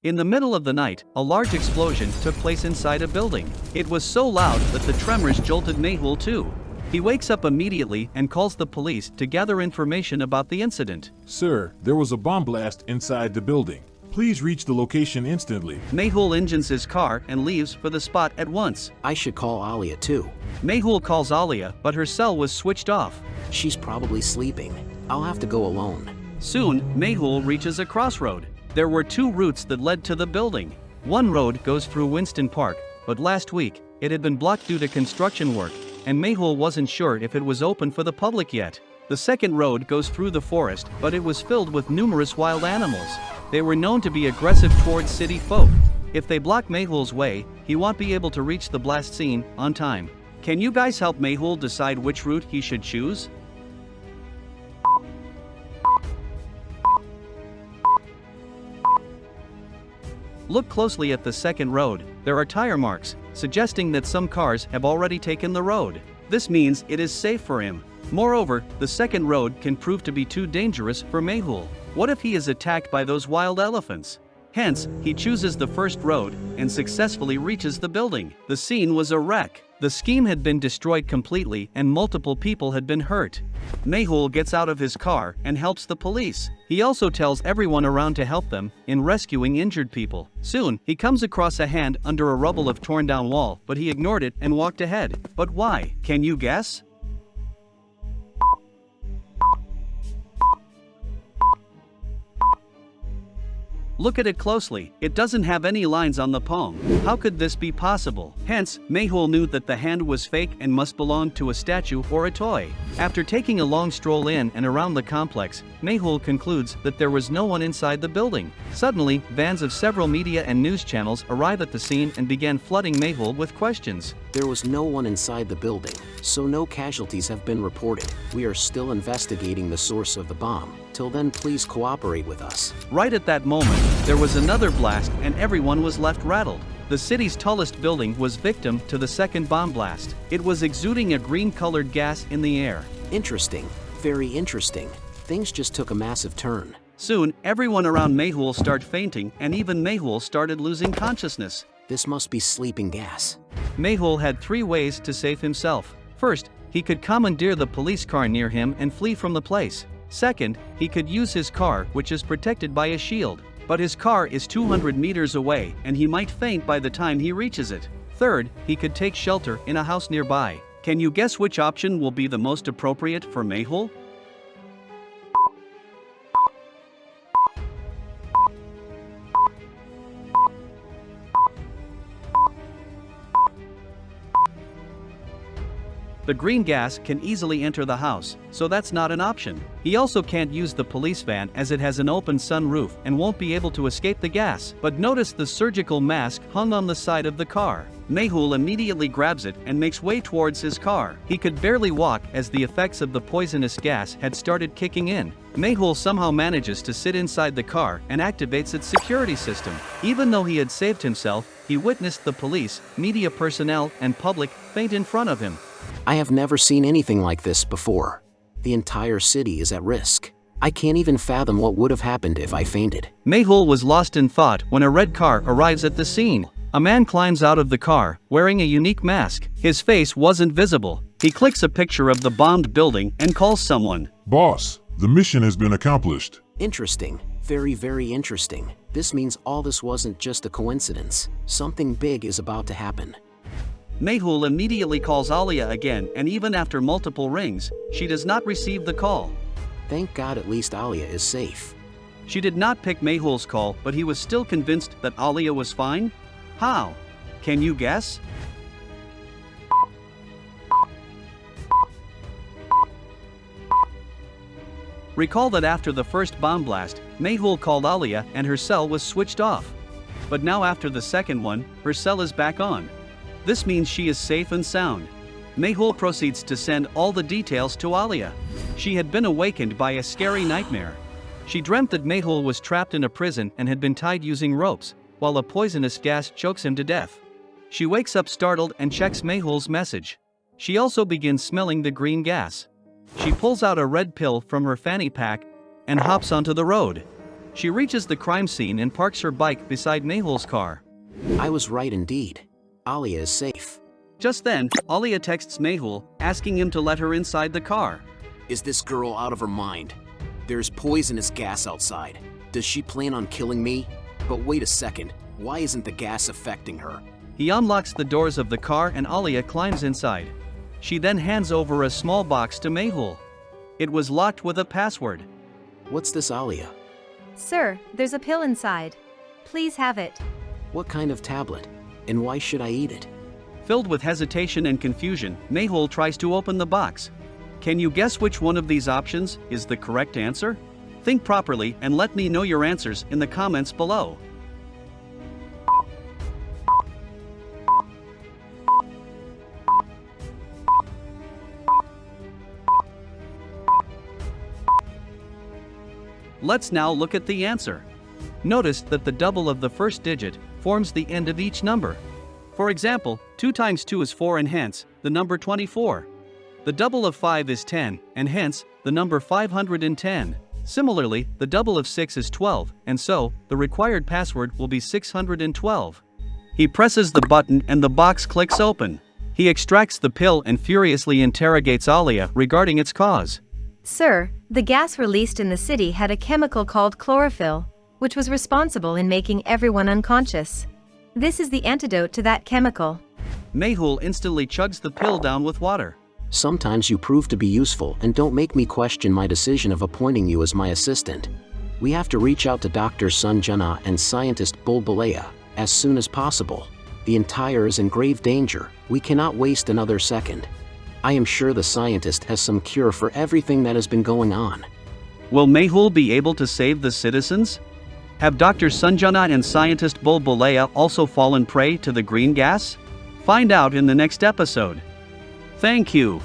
In the middle of the night, a large explosion took place inside a building. It was so loud that the tremors jolted Mehul too. He wakes up immediately and calls the police to gather information about the incident. Sir, there was a bomb blast inside the building. Please reach the location instantly. Mehul engines his car and leaves for the spot at once. I should call Alia too. Mehul calls Alia, but her cell was switched off. She's probably sleeping. I'll have to go alone. Soon, Mehul reaches a crossroad. There were two routes that led to the building. One road goes through Winston Park, but last week, it had been blocked due to construction work, and Mehul wasn't sure if it was open for the public yet. The second road goes through the forest, but it was filled with numerous wild animals. They were known to be aggressive towards city folk. If they block Mehul's way, he won't be able to reach the blast scene on time. Can you guys help Mehul decide which route he should choose? Look closely at the second road. There are tire marks, suggesting that some cars have already taken the road. This means it is safe for him. Moreover, the second road can prove to be too dangerous for Mehul. What if he is attacked by those wild elephants? Hence, he chooses the first road and successfully reaches the building. The scene was a wreck. The scheme had been destroyed completely and multiple people had been hurt. Mehul gets out of his car and helps the police. He also tells everyone around to help them in rescuing injured people. Soon, he comes across a hand under a rubble of torn down wall, but he ignored it and walked ahead. But why? Can you guess? Look at it closely. It doesn't have any lines on the palm. How could this be possible? Hence, Mehul knew that the hand was fake and must belong to a statue or a toy. After taking a long stroll in and around the complex, Mehul concludes that there was no one inside the building. Suddenly, vans of several media and news channels arrive at the scene and began flooding Mehul with questions. There was no one inside the building, so no casualties have been reported. We are still investigating the source of the bomb. Till then, please cooperate with us. Right at that moment, there was another blast and everyone was left rattled. The city's tallest building was victim to the second bomb blast. It was exuding a green-colored gas in the air. Interesting. Very interesting. Things just took a massive turn. Soon, everyone around Mehul started fainting and even Mehul started losing consciousness. This must be sleeping gas. Mehul had three ways to save himself. First, he could commandeer the police car near him and flee from the place. Second, he could use his car, which is protected by a shield. But his car is 200 meters away and he might faint by the time he reaches it. Third, he could take shelter in a house nearby. Can you guess which option will be the most appropriate for Mehul? The green gas can easily enter the house, so that's not an option. He also can't use the police van as it has an open sunroof and won't be able to escape the gas. But notice the surgical mask hung on the side of the car. Mehul immediately grabs it and makes way towards his car. He could barely walk as the effects of the poisonous gas had started kicking in. Mehul somehow manages to sit inside the car and activates its security system. Even though he had saved himself, he witnessed the police, media personnel, and public faint in front of him. I have never seen anything like this before. The entire city is at risk. I can't even fathom what would have happened if I fainted. Mehul was lost in thought when a red car arrives at the scene. A man climbs out of the car, wearing a unique mask. His face wasn't visible. He clicks a picture of the bombed building and calls someone. Boss, the mission has been accomplished. Interesting. Very, very interesting. This means all this wasn't just a coincidence. Something big is about to happen. Mehul immediately calls Alia again, and even after multiple rings, she does not receive the call. Thank God at least Alia is safe. She did not pick Mehul's call, but he was still convinced that Alia was fine? How? Can you guess? Recall that after the first bomb blast, Mehul called Alia and her cell was switched off. But now after the second one, her cell is back on. This means she is safe and sound. Mehul proceeds to send all the details to Alia. She had been awakened by a scary nightmare. She dreamt that Mehul was trapped in a prison and had been tied using ropes, while a poisonous gas chokes him to death. She wakes up startled and checks Mehul's message. She also begins smelling the green gas. She pulls out a red pill from her fanny pack and hops onto the road. She reaches the crime scene and parks her bike beside Mehul's car. I was right indeed. Alia is safe. Just then, Alia texts Mehul, asking him to let her inside the car. Is this girl out of her mind? There's poisonous gas outside. Does she plan on killing me? But wait a second, why isn't the gas affecting her? He unlocks the doors of the car and Alia climbs inside. She then hands over a small box to Mehul. It was locked with a password. What's this, Alia? Sir, there's a pill inside. Please have it. What kind of tablet? And why should I eat it? Filled with hesitation and confusion, Mehul tries to open the box. Can you guess which one of these options is the correct answer? Think properly and let me know your answers in the comments below. Let's now look at the answer. Notice that the double of the first digit forms the end of each number. For example, 2 times 2 is 4 and hence, the number 24. The double of 5 is 10, and hence, the number 510. Similarly, the double of 6 is 12, and so, the required password will be 612. He presses the button and the box clicks open. He extracts the pill and furiously interrogates Alia regarding its cause. Sir, the gas released in the city had a chemical called chlorophyll, which was responsible in making everyone unconscious. This is the antidote to that chemical. Mehul instantly chugs the pill down with water. Sometimes you prove to be useful and don't make me question my decision of appointing you as my assistant. We have to reach out to Dr. Sanjana and scientist Bulbulaya as soon as possible. The entire is in grave danger. We cannot waste another second. I am sure the scientist has some cure for everything that has been going on. Will Mehul be able to save the citizens? Have Dr. Sanjana and scientist Bulbulaya also fallen prey to the green gas? Find out in the next episode. Thank you.